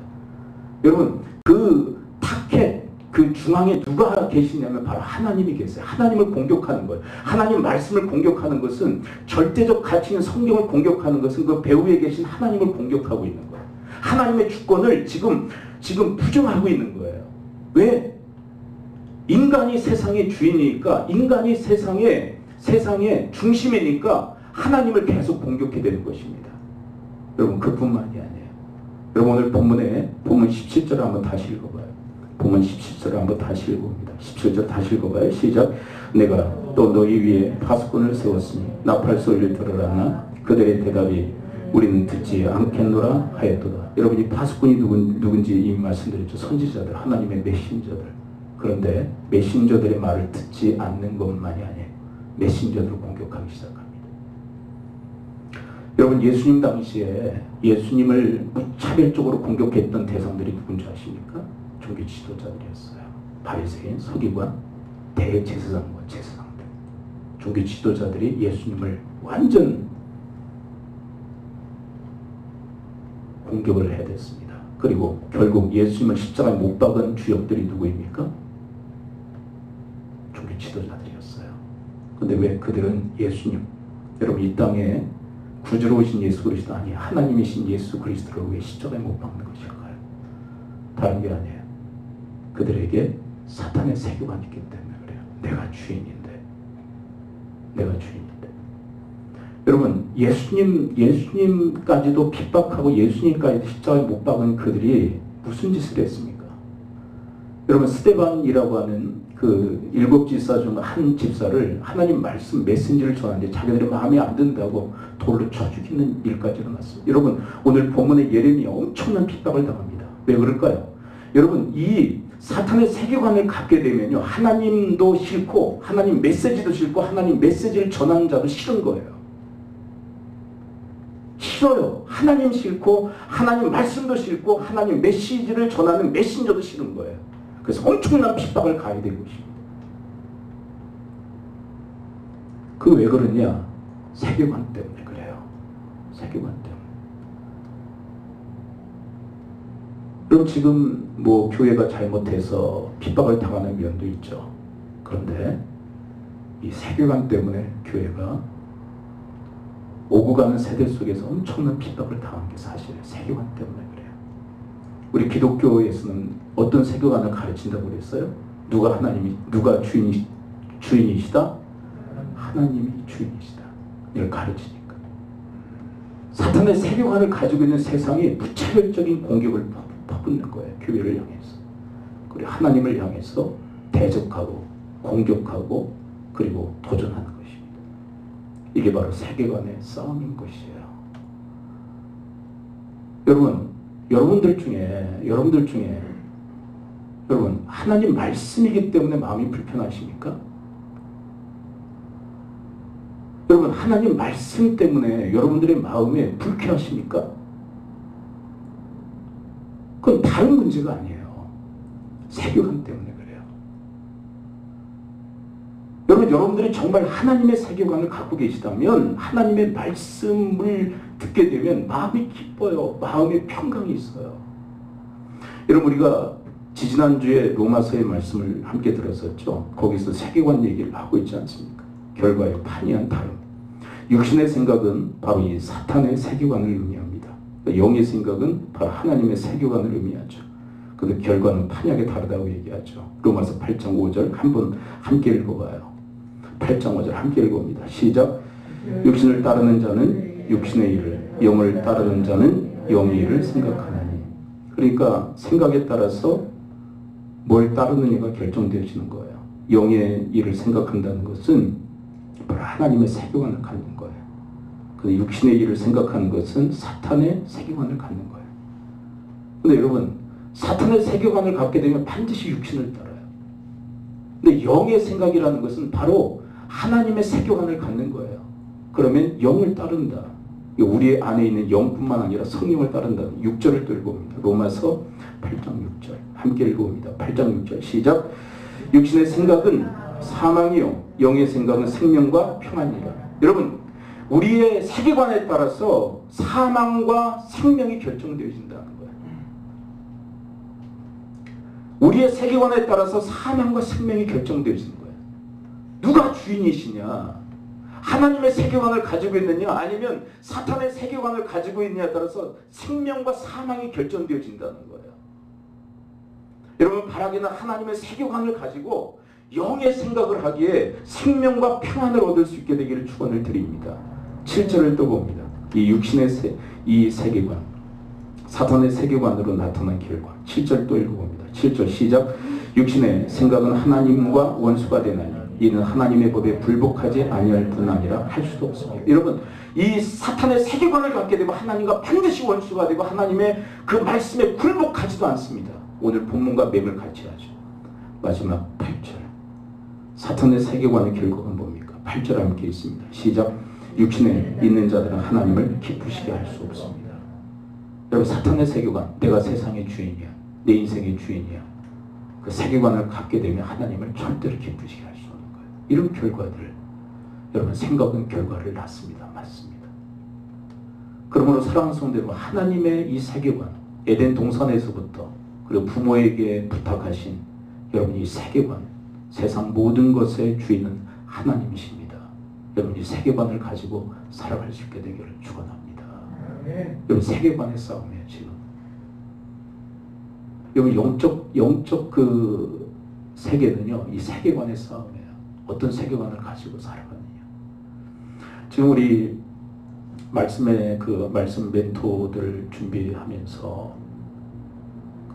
여러분 그 타켓 그 중앙에 누가 계시냐면 바로 하나님이 계세요. 하나님을 공격하는 거예요. 하나님 말씀을 공격하는 것은 절대적 가치인 성경을 공격하는 것은 그 배후에 계신 하나님을 공격하고 있는 거예요. 하나님의 주권을 지금 부정하고 있는 거예요. 왜? 인간이 세상의 주인이니까 인간이 세상의 중심이니까 하나님을 계속 공격해야 되는 것입니다. 여러분 그뿐만이 아니에요. 여러분 오늘 본문 17절을 한번 다시 읽어봐요. 본문 17절을 한번 다시 읽어봅니다. 17절 다시 읽어봐요. 시작. 내가 또 너희 위에 파수꾼을 세웠으니 나팔 소리를 들으라나 그들의 대답이 우리는 듣지 않겠노라 하였도다. 여러분이 파수꾼이 누군지 이미 말씀드렸죠. 선지자들, 하나님의 메신저들. 그런데 메신저들의 말을 듣지 않는 것만이 아니에요. 메신저들을 공격하기 시작합니다. 여러분 예수님 당시에 예수님을 무차별적으로 공격했던 대상들이 누군지 아십니까? 종교 지도자들이었어요. 바리새인, 서기관, 대제사장과 제사장들. 종교 지도자들이 예수님을 완전 공격을 해댔습니다. 그리고 결국 예수님을 십자가에 못 박은 주역들이 누구입니까? 종교 지도자들이었어요. 근데 왜 그들은 예수님, 여러분 이 땅에 구주로 오신 예수 그리스도 아니 하나님이신 예수 그리스도를 왜 십자가에 못 박는 것일까요? 다른 게 아니에요. 그들에게 사탄의 세계관이 있기 때문에 그래요. 내가 주인인데. 여러분 예수님까지도 핍박하고 예수님까지도 십자가에 못 박은 그들이 무슨 짓을 했습니까? 여러분 스데반이라고 하는 그 7집사 중 한 집사를 하나님 말씀 메신저를 전하는데 자기들의 마음에 안 든다고 돌로 쳐 죽이는 일까지 일어났습니다. 여러분 오늘 본문의 예레미야 엄청난 핍박을 당합니다. 왜 그럴까요? 여러분 이 사탄의 세계관을 갖게 되면요 하나님도 싫고 하나님 메시지도 싫고 하나님 메시지를 전하는 자도 싫은 거예요. 싫어요. 하나님 싫고 하나님 말씀도 싫고 하나님 메시지를 전하는 메신저도 싫은 거예요. 그래서 엄청난 핍박을 가해야 되고 있습니다. 그 왜 그러냐? 세계관 때문에 그래요. 세계관 때문에. 그럼 지금 뭐 교회가 잘못해서 핍박을 당하는 면도 있죠. 그런데 이 세계관 때문에 교회가 오고 가는 세대 속에서 엄청난 핍박을 당한 게 사실이에요. 세계관 때문에 그래요. 우리 기독교에서는 어떤 세계관을 가르친다고 그랬어요? 누가 주인이시다? 하나님이 주인이시다. 이걸 가르치니까. 사탄의 세계관을 가지고 있는 세상이 무차별적인 공격을 퍼붓는 거예요. 교회를 향해서. 그리고 하나님을 향해서 대적하고 공격하고 그리고 도전하는 것입니다. 이게 바로 세계관의 싸움인 것이에요. 여러분들 중에 여러분 하나님 말씀이기 때문에 마음이 불편하십니까? 여러분 하나님 말씀 때문에 여러분들의 마음에 불쾌하십니까? 그건 다른 문제가 아니에요. 세계관 때문에 그래요. 여러분들이 정말 하나님의 세계관을 갖고 계시다면 하나님의 말씀을 듣게 되면 마음이 기뻐요. 마음에 평강이 있어요. 여러분 우리가 지지난주에 로마서의 말씀을 함께 들었었죠. 거기서 세계관 얘기를 하고 있지 않습니까? 결과의 판이한 다름. 육신의 생각은 바로 이 사탄의 세계관을 의미합니다. 영의 생각은 바로 하나님의 세계관을 의미하죠. 근데 결과는 판이하게 다르다고 얘기하죠. 로마서 8장 5절 한번 함께 읽어봐요. 8장 5절 함께 읽어봅니다. 시작. 육신을 따르는 자는 육신의 일을, 영을 따르는 자는 영의 일을 생각하나니. 그러니까 생각에 따라서 뭘 따르느냐가 결정되어지는 거예요. 영의 일을 생각한다는 것은 바로 하나님의 세계관을 갖는 거예요. 근데 육신의 일을 생각하는 것은 사탄의 세계관을 갖는 거예요. 근데 여러분 사탄의 세계관을 갖게 되면 반드시 육신을 따라요. 근데 영의 생각이라는 것은 바로 하나님의 세계관을 갖는 거예요. 그러면 영을 따른다. 우리 안에 있는 영뿐만 아니라 성령을 따른다. 6절을 또 읽어봅니다. 로마서 8장 6절 함께 읽어봅니다. 8장 6절 시작. 육신의 생각은 사망이요 영의 생각은 생명과 평안이라. 여러분 우리의 세계관에 따라서 사망과 생명이 결정되어진다는 거예요. 우리의 세계관에 따라서 사망과 생명이 결정되어지는 거예요. 누가 주인이시냐? 하나님의 세계관을 가지고 있느냐 아니면 사탄의 세계관을 가지고 있느냐에 따라서 생명과 사망이 결정되어진다는 거예요. 여러분 바라기는 하나님의 세계관을 가지고 영의 생각을 하기에 생명과 평안을 얻을 수 있게 되기를 축원을 드립니다. 7절을 또 봅니다. 이 육신의 이 세계관, 사탄의 세계관으로 나타난 결과. 7절 또 읽어봅니다. 7절 시작. 육신의 생각은 하나님과 원수가 되나니 이는 하나님의 법에 불복하지 아니할 뿐 아니라 할 수도 없습니다. 여러분 이 사탄의 세계관을 갖게 되면 하나님과 반드시 원수가 되고 하나님의 그 말씀에 굴복하지도 않습니다. 오늘 본문과 맵을 같이 하죠. 마지막 8절. 사탄의 세계관의 결과가 뭡니까? 8절 함께 있습니다. 시작. 육신에 있는 자들은 하나님을 기쁘시게 할 수 없습니다. 여러분 사탄의 세계관, 내가 세상의 주인이야. 내 인생의 주인이야. 그 세계관을 갖게 되면 하나님을 절대로 기쁘시게 할 수 없는 거예요. 이런 결과들, 여러분 생각은 결과를 낳습니다. 맞습니다. 그러므로 사랑하는 성도들, 하나님의 이 세계관, 에덴 동산에서부터 그리고 부모에게 부탁하신 여러분 이 세계관, 세상 모든 것의 주인은 하나님이십니다. 여러분 이 세계관을 가지고 살아갈 수 있게 되기를 축원합니다. 네. 여러분 세계관의 싸움이에요 지금. 여러분 영적 그 세계는요 이 세계관의 싸움이에요. 어떤 세계관을 가지고 살아가느냐. 지금 우리 말씀의 그 말씀 멘토들 준비하면서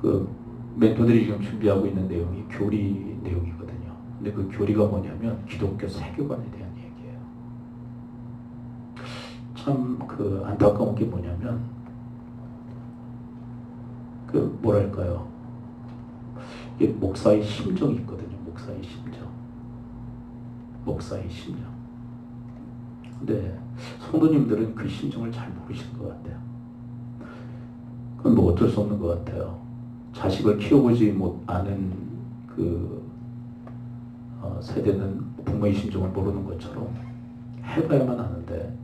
그 멘토들이 지금 준비하고 있는 내용이 교리 내용이거든요. 근데 그 교리가 뭐냐면 기독교 세계관에 대한 얘기예요. 참 그 안타까운 게 뭐냐면 그 뭐랄까요? 이게 목사의 심정이 있거든요. 목사의 심정. 목사의 심정. 근데 성도님들은 그 심정을 잘 모르시는 것 같아요. 그건 뭐 어쩔 수 없는 것 같아요. 자식을 키워보지 못하는 그 세대는 부모의 심정을 모르는 것처럼 해봐야만 아는데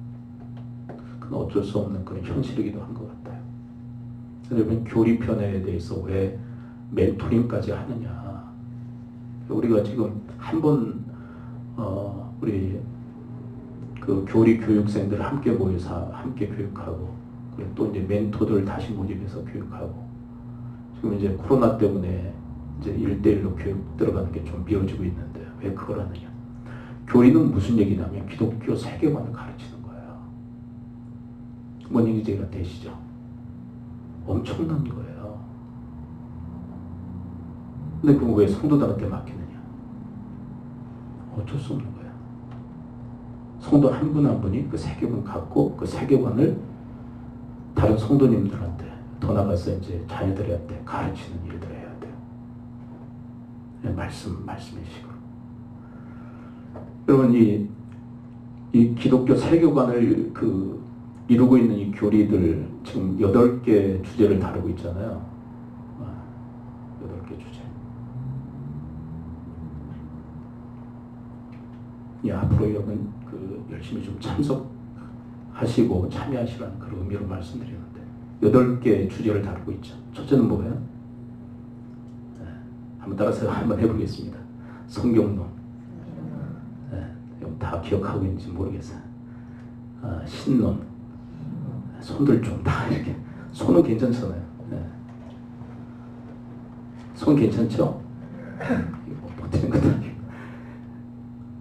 그건 어쩔 수 없는 그런 현실이기도 한 것 같아요. 여러분 교리편에 대해서 왜 멘토링까지 하느냐. 우리가 지금 한번 우리 그 교리 교육생들 함께 모여서 함께 교육하고 그리고 또 이제 멘토들 다시 모집해서 교육하고 지금 이제 코로나 때문에 이제 1대1로 교육 들어가는 게 좀 미뤄지고 있는데 왜 그걸 하느냐. 교리는 무슨 얘기냐면 기독교 세계관을 가르치는 거예요. 뭔 얘기인지 이해가 되시죠? 엄청난 거예요. 근데 그거 왜 성도들한테 맡기느냐? 어쩔 수 없는 거예요. 성도 한 분 한 분이 그 세계관 갖고 그 세계관을 다른 성도님들한테 더 나가서 이제 자녀들한테 가르치는 일들을 해야 돼요. 말씀의 식으로. 여러분 이 기독교 세계관을 그 이루고 있는 이 교리들 지금 8개 주제를 다루고 있잖아요. 8개 주제. 앞으로 여러분 그 열심히 좀 참석하시고 참여하시라는 그런 의미로 말씀드리는데 8개 주제를 다루고 있죠. 첫째는 뭐예요? 네, 한번 따라서 한번 해보겠습니다. 성경론. 네, 다 기억하고 있는지 모르겠어요. 신론. 손들 좀 다 이렇게. 손은 괜찮잖아요. 네. 손 괜찮죠? 이거 버티는 것도 아니고.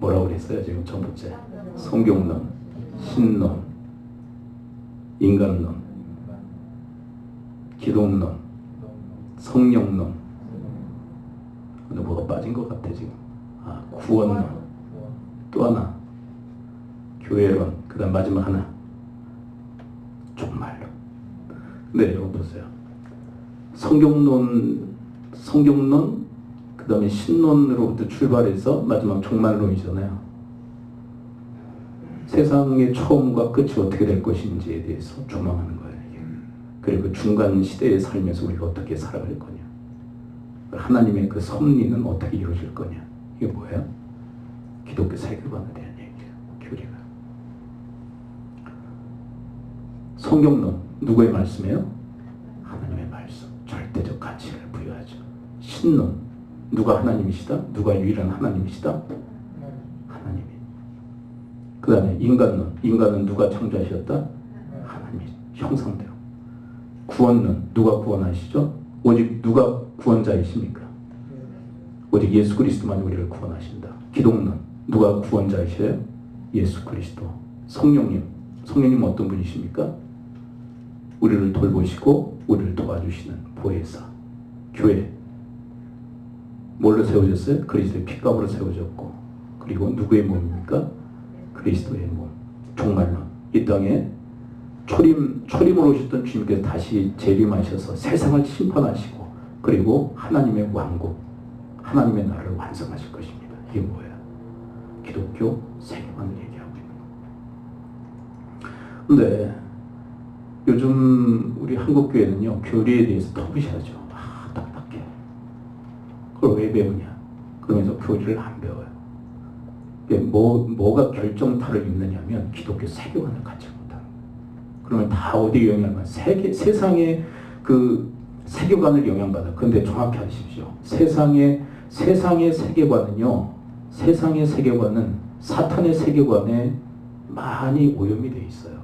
뭐라고 그랬어요? 지금 첫 번째. 성경론, 신론, 인간론, 기독론, 성령론. 근데 뭐가 빠진 것 같아 지금. 구원론. 또 하나. 교회론. 그 다음 마지막 하나. 종말론. 네, 여러분 보세요. 성경론, 그 다음에 신론으로부터 출발해서 마지막 종말론이잖아요. 세상의 처음과 끝이 어떻게 될 것인지에 대해서 조망하는 거예요. 그리고 중간 시대에 살면서 우리가 어떻게 살아갈 거냐. 하나님의 그 섭리는 어떻게 이루어질 거냐. 이게 뭐예요? 기독교 세계관에 대한 얘기예요. 교리가. 성경론 누구의 말씀이에요? 하나님의 말씀. 절대적 가치를 부여하죠. 신론 누가 하나님이시다? 누가 유일한 하나님이시다? 하나님이. 그 다음에 인간은 누가 창조하셨다? 하나님이 형상대로. 구원론 누가 구원하시죠? 오직 누가 구원자이십니까? 오직 예수 그리스도만이 우리를 구원하신다. 기독론 누가 구원자이셔요? 예수 그리스도. 성령님 어떤 분이십니까? 우리를 돌보시고 우리를 도와주시는 보혜사. 교회 뭘로 세워졌어요? 그리스도의 피값으로 세워졌고 그리고 누구의 몸입니까? 그리스도의 몸. 종말론 이 땅에 초림으로 오셨던 주님께서 다시 재림하셔서 세상을 심판하시고 그리고 하나님의 왕국 하나님의 나라를 완성하실 것입니다. 이게 뭐예요? 기독교 세계관을 얘기하고 있는 거예요. 근데 요즘 우리 한국교회는요 교리에 대해서 터부시하죠. 딱딱해. 그걸 왜 배우냐? 그러면서 교리를 안 배워요. 뭐가 결정타를 입느냐면 기독교 세계관을 갖지 못하는 거예요. 그러면 다 어디에 영향을 세상의 그 세계관을 영향받아. 그런데 정확히 하십시오. 세상의 세계관은요. 세상의 세계관은 사탄의 세계관에 많이 오염이 되어 있어요.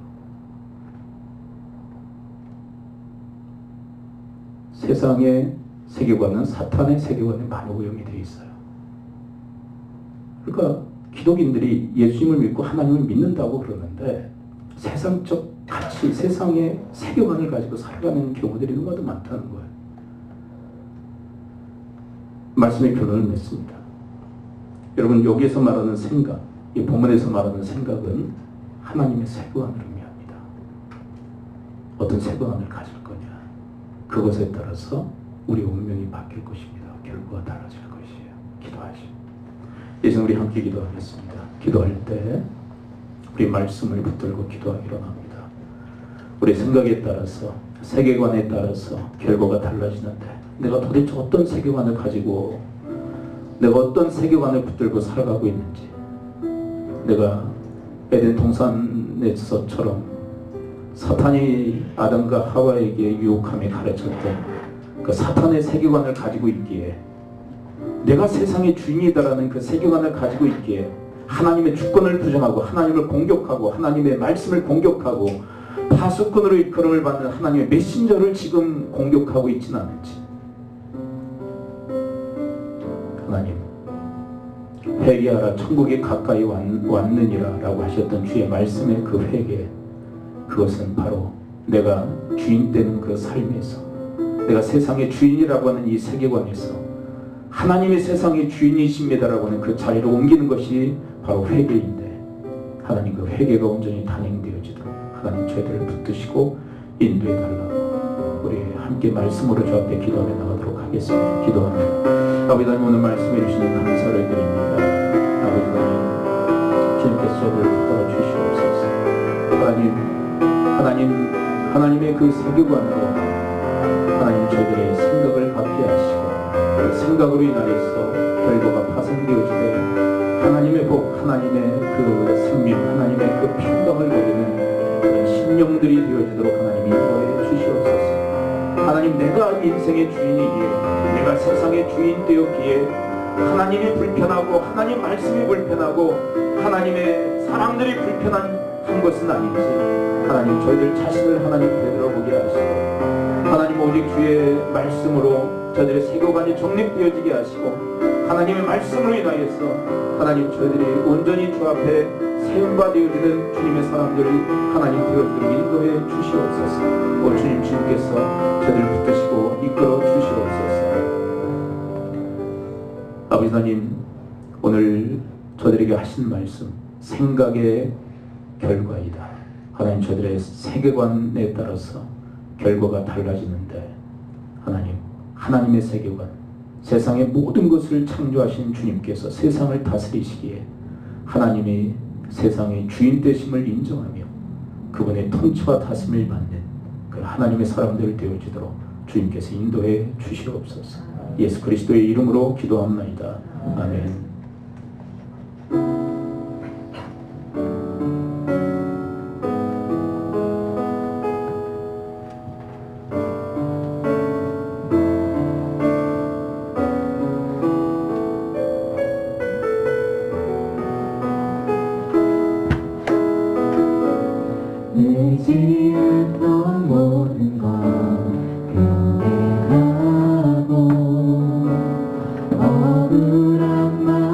세상의 세계관은 사탄의 세계관에 많이 오염이 되어 있어요. 그러니까 기독인들이 예수님을 믿고 하나님을 믿는다고 그러는데 세상적 가치, 세상의 세계관을 가지고 살아가는 경우들이 너무나도 많다는 거예요. 말씀의 결론을 맺습니다. 여러분, 여기에서 말하는 생각, 이 본문에서 말하는 생각은 하나님의 세계관을 의미합니다. 어떤 세계관을 가질 거냐, 그것에 따라서 우리 운명이 바뀔 것입니다. 결과가 달라질 것이에요. 기도하시오. 이제 우리 함께 기도하겠습니다. 기도할 때 우리 말씀을 붙들고 기도하기로 합니다. 우리 생각에 따라서, 세계관에 따라서 결과가 달라지는데 내가 도대체 어떤 세계관을 가지고, 내가 어떤 세계관을 붙들고 살아가고 있는지, 내가 에덴 동산에서처럼 사탄이 아담과 하와에게 유혹함에 가르쳤던 그 사탄의 세계관을 가지고 있기에, 내가 세상의 주인이다라는 그 세계관을 가지고 있기에 하나님의 주권을 부정하고 하나님을 공격하고 하나님의 말씀을 공격하고 파수꾼으로 일컬음을 받는 하나님의 메신저를 지금 공격하고 있지는 않은지, 하나님, 회개하라 천국이 가까이 왔느니라 라고 하셨던 주의 말씀의 그 회개, 그것은 바로 내가 주인 되는 그 삶에서, 내가 세상의 주인이라고 하는 이 세계관에서 하나님의 세상의 주인이십니다라고 하는 그 자리로 옮기는 것이 바로 회개인데, 하나님 그 회개가 온전히 단행되어지도록 하나님 저희들을 붙드시고 인도해 달라고 우리 함께 말씀으로 주 앞에 기도하며 나가도록 하겠습니다. 기도합니다. 아버지 하나님, 오늘 말씀해 주시는 감사를 드립니다. 아버지 하나님, 주님께서 저희들을 붙들어 주시옵소서. 하나님의 그 세계관으로 하나님 저희들의 생각을 갖게 하시고, 그 생각으로 인하여서 결과가 파생되어지되 하나님의 복, 하나님의 그 생명, 하나님의 그 평강을 누리는 그런 심령들이 되어지도록 하나님 인도해 주시옵소서. 하나님, 내가 인생의 주인이기에, 내가 세상의 주인 되었기에 하나님이 불편하고 하나님 말씀이 불편하고 하나님의 사람들이 불편한 것은 아닌지, 하나님 저희들 자신을 하나님 되돌아보게 하시고, 하나님 오직 주의 말씀으로 저희들의 세계관이 정립되어지게 하시고, 하나님의 말씀으로 인하여서 하나님 저희들이 온전히 주 앞에 세움바 되어지는 주님의 사람들을 하나님 되어지도록 인도해 주시옵소서. 오 주님께서 저희들을 붙드시고 이끌어 주시옵소서. 아버지 하나님, 오늘 저희들에게 하신 말씀, 생각의 결과이다. 하나님 저희들의 세계관에 따라서 결과가 달라지는데, 하나님의 세계관, 세상의 모든 것을 창조하신 주님께서 세상을 다스리시기에 하나님이 세상의 주인 되심을 인정하며 그분의 통치와 다스림을 받는 그 하나님의 사람들 되어지도록 주님께서 인도해 주시옵소서. 예수 그리스도의 이름으로 기도합나이다. 아멘. 되지 않던 모든 것 변해가고 억울한 마음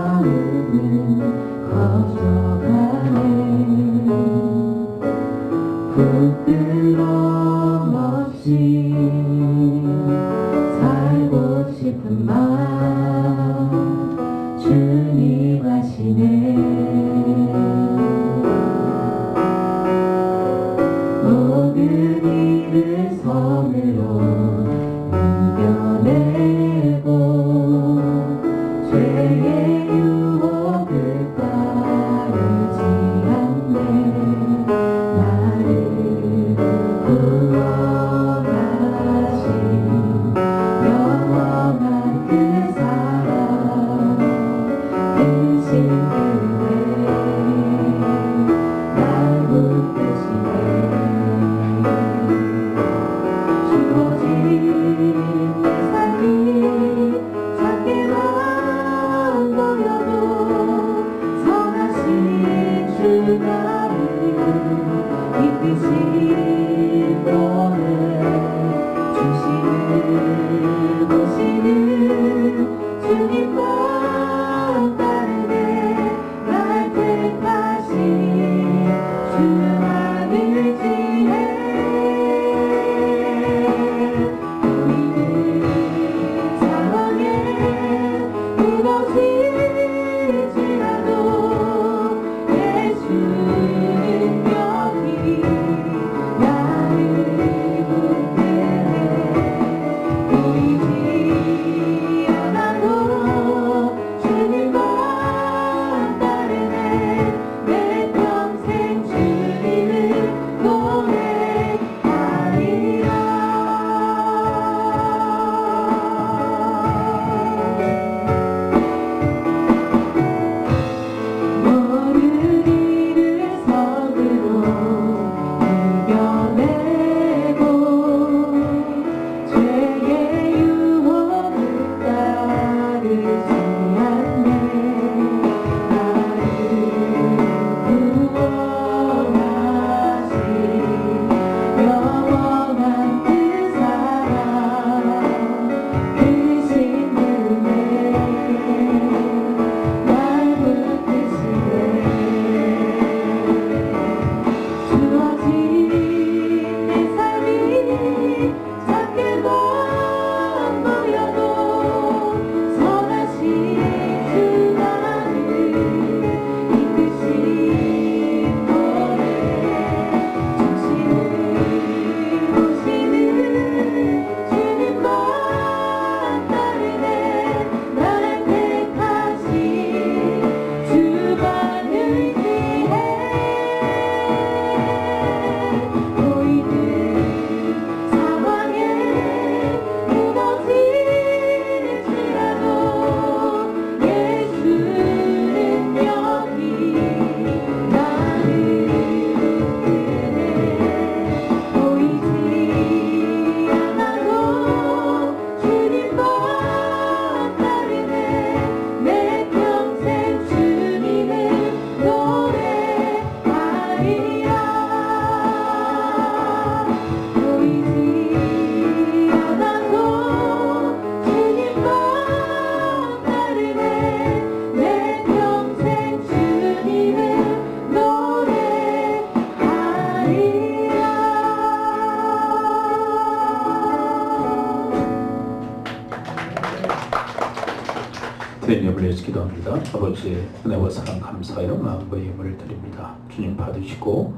드린 예물을 위해서 기도합니다. 아버지의 은혜와 사랑 감사하여 마음과 예물을 드립니다. 주님 받으시고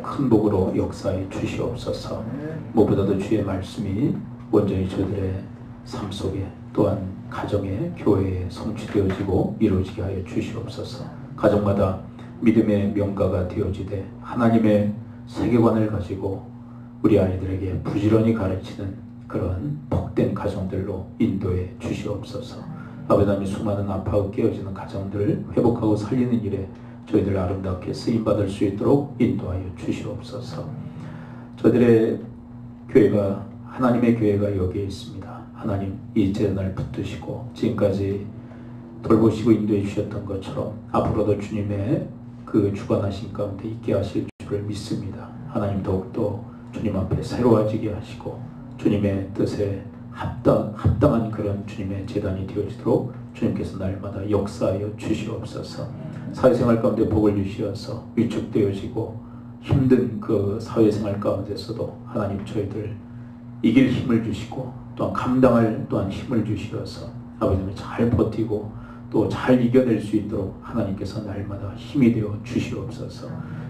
큰 복으로 역사해 주시옵소서. 무엇보다도 주의 말씀이 온전히 저희들의 삶 속에 또한 가정에 교회에 성취되어지고 이루어지게 하여 주시옵소서. 가정마다 믿음의 명가가 되어지되 하나님의 세계관을 가지고 우리 아이들에게 부지런히 가르치는 그런 복된 가정들로 인도해 주시옵소서. 아버지 하나님, 수많은 아파하고 깨어지는 가정들을 회복하고 살리는 일에 저희들 아름답게 쓰임받을 수 있도록 인도하여 주시옵소서. 저희들의 교회가 하나님의 교회가 여기에 있습니다. 하나님, 이 재난을 붙드시고 지금까지 돌보시고 인도해 주셨던 것처럼 앞으로도 주님의 그 주관하신 가운데 있게 하실 줄을 믿습니다. 하나님, 더욱더 주님 앞에 새로워지게 하시고 주님의 뜻에 합당한 그런 주님의 재단이 되어지도록 주님께서 날마다 역사하여 주시옵소서. 사회생활 가운데 복을 주시어서 위축되어지고 힘든 그 사회생활 가운데서도 하나님 저희들 이길 힘을 주시고 또한 감당할 또한 힘을 주시어서 아버지님 잘 버티고 또 잘 이겨낼 수 있도록 하나님께서 날마다 힘이 되어 주시옵소서.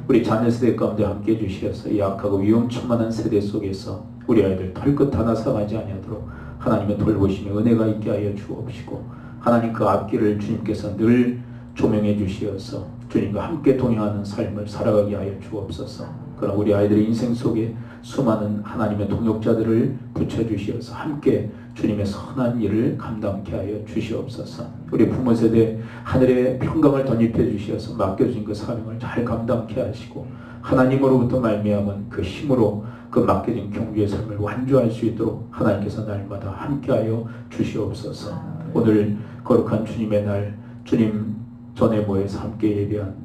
우리 자녀 세대 가운데 함께 해주시어서 약하고 위험천만한 세대 속에서 우리 아이들 털끝 하나 상하지 아니하도록 하나님의 돌보심의 은혜가 있게 하여 주옵시고 하나님 그 앞길을 주님께서 늘 조명해 주시어서 주님과 함께 동행하는 삶을 살아가게 하여 주옵소서. 그러나 우리 아이들의 인생 속에 수많은 하나님의 동역자들을 붙여주시어서 함께 주님의 선한 일을 감당케 하여 주시옵소서. 우리 부모 세대 하늘의 평강을 덧입혀 주시어서 맡겨진 그 사명을 잘 감당케 하시고 하나님으로부터 말미암은 그 힘으로 그 맡겨진 경주의 삶을 완주할 수 있도록 하나님께서 날마다 함께하여 주시옵소서. 오늘 거룩한 주님의 날, 주님 전에 모여서 함께 예배한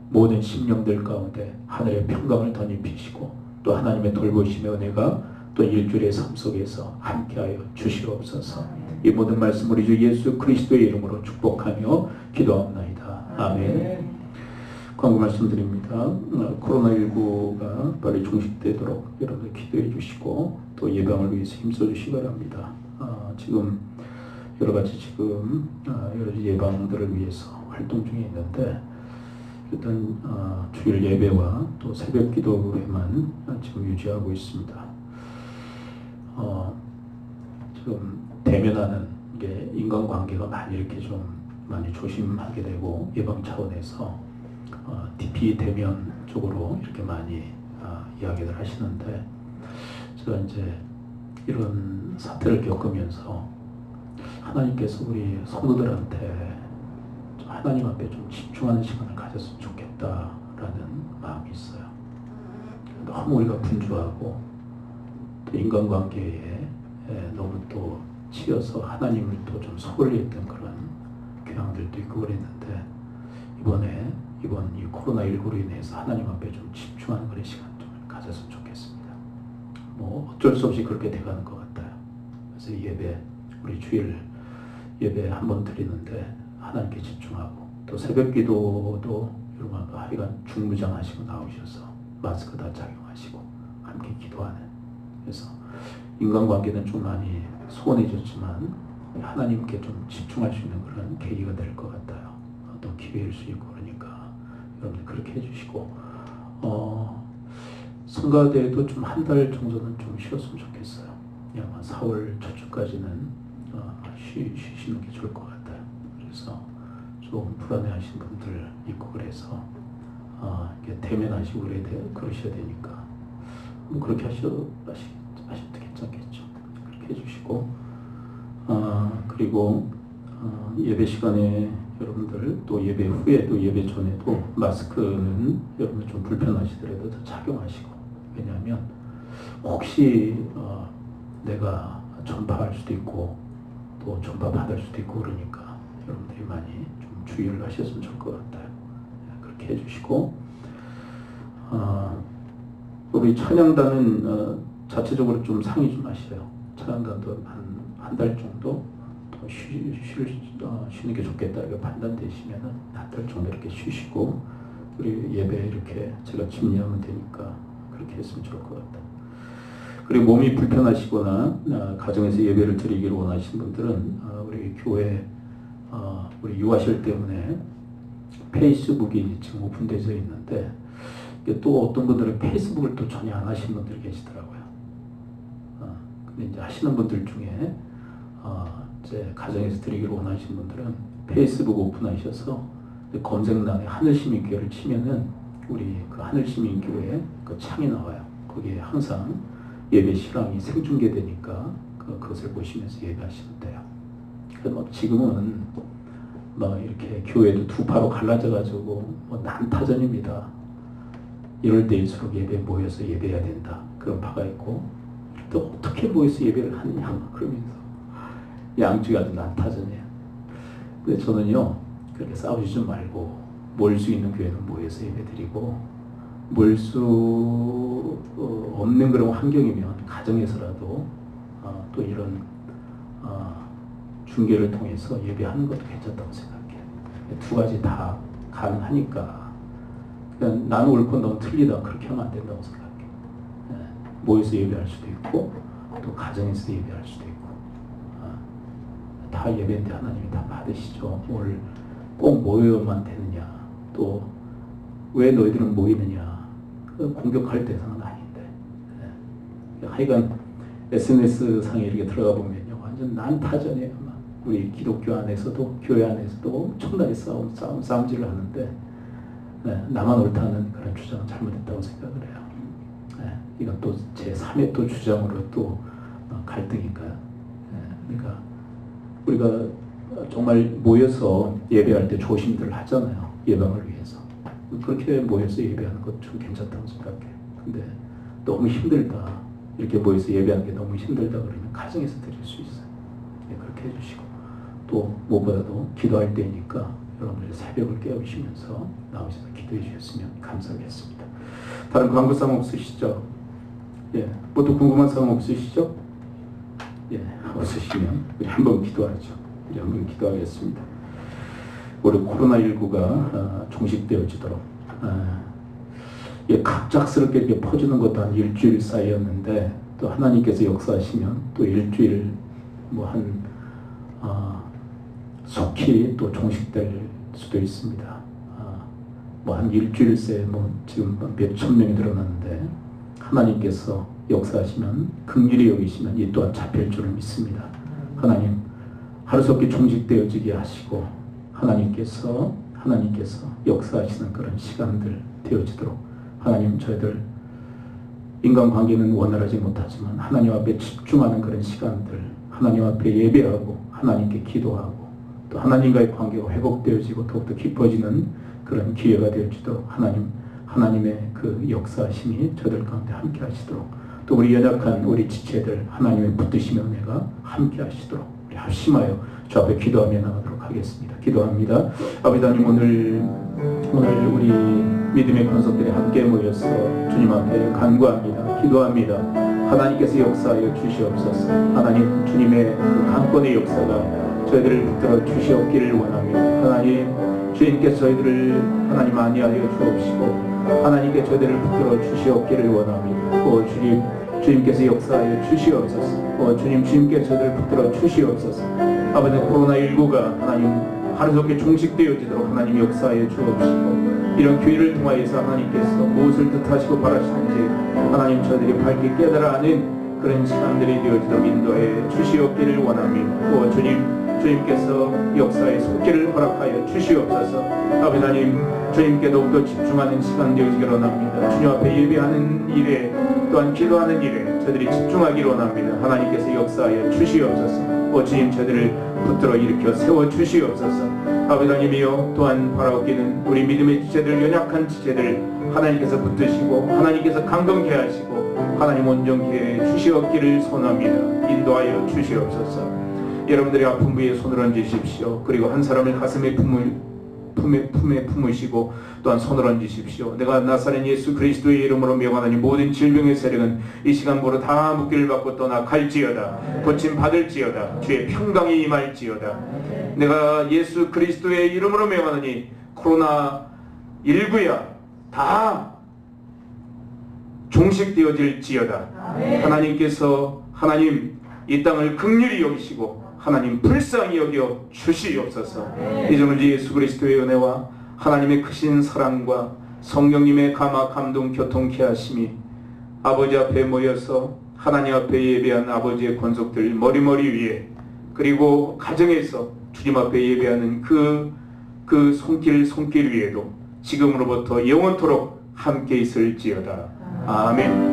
모든 심령들 가운데 하늘의 평강을 덧입히시고 또 하나님의 돌보심의 은혜가 또 일주일의 삶 속에서 함께하여 주시옵소서. 이 모든 말씀 우리 주 예수 그리스도의 이름으로 축복하며 기도합나이다. 아멘. 광고 말씀드립니다. 코로나19가 빨리 종식되도록 여러분들 기도해 주시고 또 예방을 위해서 힘써 주시기 바랍니다. 지금 여러 가지 예방들을 위해서 활동 중에 있는데 일단 주일 예배와 또 새벽 기도회만 지금 유지하고 있습니다. 지금 대면하는 게 인간관계가 많이 조심하게 되고 예방 차원에서 DP 대면 쪽으로 이렇게 많이 이야기를 하시는데 제가 이제 이런 사태를 겪으면서 하나님께서 우리 성도들한테 하나님 앞에 좀 집중하는 시간을 가졌으면 좋겠다라는 마음이 있어요. 너무 우리가 분주하고 또 인간관계에 너무 또 치여서 하나님을 또 좀 소홀히 했던 그런 경향들도 있고 그랬는데 이번 이 코로나19로 인해서 하나님 앞에 좀 집중하는 그런 시간 좀 가졌으면 좋겠습니다. 뭐 어쩔 수 없이 그렇게 돼가는 것 같아요. 그래서 우리 주일 예배 한 번 드리는데 하나님께 집중하고 또 새벽 기도도 여러분 하여간 중무장하시고 나오셔서 마스크 다 착용하시고 함께 기도하는, 그래서 인간관계는 좀 많이 소원해졌지만 하나님께 좀 집중할 수 있는 그런 계기가 될 것 같아요. 또 기회일 수 있고 그러니까 여러분들 그렇게 해주시고 성가대도 좀 한 달 정도는 좀 쉬었으면 좋겠어요. 아마 4월 첫 주까지는 쉬시는 게 좋을 것 같아요. 그래서 좀 불안해하시는 분들 있고 그래서 이렇게 대면하시고 그러셔야 되니까 뭐 그렇게 하셔도 괜찮겠죠. 그렇게 해주시고 그리고 예배 시간에 여러분들 또 예배 후에 또 예배 전에도 마스크는 여러분들 좀 불편하시더라도 더 착용하시고, 왜냐하면 혹시 내가 전파할 수도 있고 또 전파받을 수도 있고 그러니까 여러분들이 많이 좀 주의를 하셨으면 좋을 것 같아요. 그렇게 해주시고 우리 찬양단은 자체적으로 좀 상의 좀 하셔요. 찬양단도 한 달 정도 더 쉬는 게 좋겠다 이렇게 판단되시면은 한 달 정도 이렇게 쉬시고 우리 예배 이렇게 제가 집례하면 되니까 그렇게 했으면 좋을 것 같아요. 그리고 몸이 불편하시거나 가정에서 예배를 드리기를 원하시는 분들은 우리 교회 우리 유아실 때문에 페이스북이 지금 오픈되어 있는데 또 어떤 분들은 페이스북을 또 전혀 안 하시는 분들이 계시더라고요. 근데 이제 하시는 분들 중에 이제 가정에서 드리기를 원하시는 분들은 페이스북 오픈하셔서 검색란에 하늘시민교회를 치면은 우리 그 하늘시민교회 그 창이 나와요. 거기에 항상 예배 실황이 생중계되니까 그것을 보시면서 예배하시면 돼요. 뭐 지금은 뭐 이렇게 교회도 두 파로 갈라져가지고 뭐 난타전입니다. 이럴 때일수록 예배에 모여서 예배해야 된다. 그런 파가 있고 또 어떻게 모여서 예배를 하느냐 그러면서 양쪽이 아주 난타전이에요. 근데 저는요 그렇게 싸우지 좀 말고 모일 수 있는 교회는 모여서 예배드리고 모일 수 없는 그런 환경이면 가정에서라도 또 이런 중계를 통해서 예배하는 것도 괜찮다고 생각해요. 두 가지 다 가능하니까 그냥 나는 옳고 넌 틀리다 그렇게 하면 안 된다고 생각해요. 모여서 예배할 수도 있고 또 가정에서 예배할 수도 있고 다 예배인데 하나님이 다 받으시죠. 뭘 꼭 모여만 되느냐 또 왜 너희들은 모이느냐 공격할 대상은 아닌데 하여간 SNS상에 이렇게 들어가 보면요 완전 난타전이에요. 우리 기독교 안에서도 교회 안에서도 엄청나게 싸움질을 하는데 나만 옳다는 그런 주장은 잘못했다고 생각을 해요. 이건 또 제3의 또 주장으로 또 갈등인가요? 그러니까 우리가 정말 모여서 예배할 때 조심들을 하잖아요. 예방을 위해서. 그렇게 모여서 예배하는 것 좀 괜찮다고 생각해요. 근데 너무 힘들다. 이렇게 모여서 예배하는 게 너무 힘들다 그러면 가정에서 드릴 수 있어요. 그렇게 해주시고 또 무엇보다도 기도할 때니까 여러분들 새벽을 깨우시면서 나오셔서 기도해 주셨으면 감사하겠습니다. 다른 광고사항 없으시죠? 예, 뭐 또 궁금한 사항 없으시죠? 예, 없으시면 우리 한번 기도하죠. 우리 한번 기도하겠습니다. 우리 코로나19가 종식되어지도록 갑작스럽게 이렇게 퍼지는 것도 한 일주일 사이였는데 또 하나님께서 역사하시면 또 일주일 속히 또 종식될 수도 있습니다. 한 일주일 새 지금 몇천 명이 늘어났는데 하나님께서 역사하시면 긍휼히 여기시면 이 또한 잡힐 줄을 믿습니다. 하나님 하루속히 종식되어지게 하시고 하나님께서 역사하시는 그런 시간들 되어지도록 하나님 저희들 인간관계는 원활하지 못하지만 하나님 앞에 집중하는 그런 시간들 하나님 앞에 예배하고 하나님께 기도하고 또 하나님과의 관계가 회복되어지고 더욱더 깊어지는 그런 기회가 되어지도록 하나님의 그 역사하심이 저들 가운데 함께 하시도록 또 우리 연약한 우리 지체들 하나님의 붙드심의 은혜가 함께 하시도록 우리 합심하여 주 앞에 기도하며 나가도록 하겠습니다. 기도합니다. 아버지 하나님 오늘 우리 믿음의 권속들이 함께 모여서 주님 앞에 간구합니다. 기도합니다. 하나님께서 역사하여 주시옵소서. 하나님 주님의 그 강권의 역사가 저희들을 붙들어 주시옵기를 원합니다. 하나님 주님께서 저희들을 하나님 안위하여 주옵시고 하나님께 저희들을 붙들어 주시옵기를 원합니다. 주님께서 역사하여 주시옵소서. 주님께서 저희들을 붙들어 주시옵소서. 아버지 코로나19가 하나님 하루속히 종식되어지도록 하나님 역사하여 주옵시고 이런 기회를 통하여서 하나님께서 무엇을 뜻하시고 바라시는지 하나님 저희들이 밝게 깨달아 아는 그런 시간들이 되어지도록 인도해 주시옵기를 원합니다. 또 주님께서 역사의 속기를 허락하여 주시옵소서. 아버지 하나님 주님께 더욱더 집중하는 시간 되어지기를 원합니다. 주님 앞에 예배하는 일에 또한 기도하는 일에 저희들이 집중하기를 원합니다. 하나님께서 역사하여 주시옵소서. 주님 저희들을 붙들어 일으켜 세워 주시옵소서. 아버지 하나님이여 또한 바라옵기는 우리 믿음의 지체들 연약한 지체들 하나님께서 붙드시고 하나님께서 강건케 하시고 하나님 온전케 해 주시옵기를 소원합니다. 인도하여 주시옵소서. 여러분들의 아픈 부위에 손을 얹으십시오. 그리고 한 사람을 가슴에 품에 품으시고 또한 손을 얹으십시오. 내가 나사렛 예수 그리스도의 이름으로 명하노니 모든 질병의 세력은 이 시간부로 다 묶기를 받고 떠나 갈지어다. 고침 받을지어다. 주의 평강이 임할지어다. 내가 예수 그리스도의 이름으로 명하노니 코로나19야 다 종식되어질지어다. 하나님께서 이 땅을 긍휼히 여기시고 하나님 불쌍히 여겨 주시옵소서. 이제 우리 예수 그리스도의 은혜와 하나님의 크신 사랑과 성령님의 감화 감동 교통케 하심이 아버지 앞에 모여서 하나님 앞에 예배한 아버지의 권속들 머리머리 위에 그리고 가정에서 주님 앞에 예배하는 그 손길 위에도 지금으로부터 영원토록 함께 있을지어다. 아멘.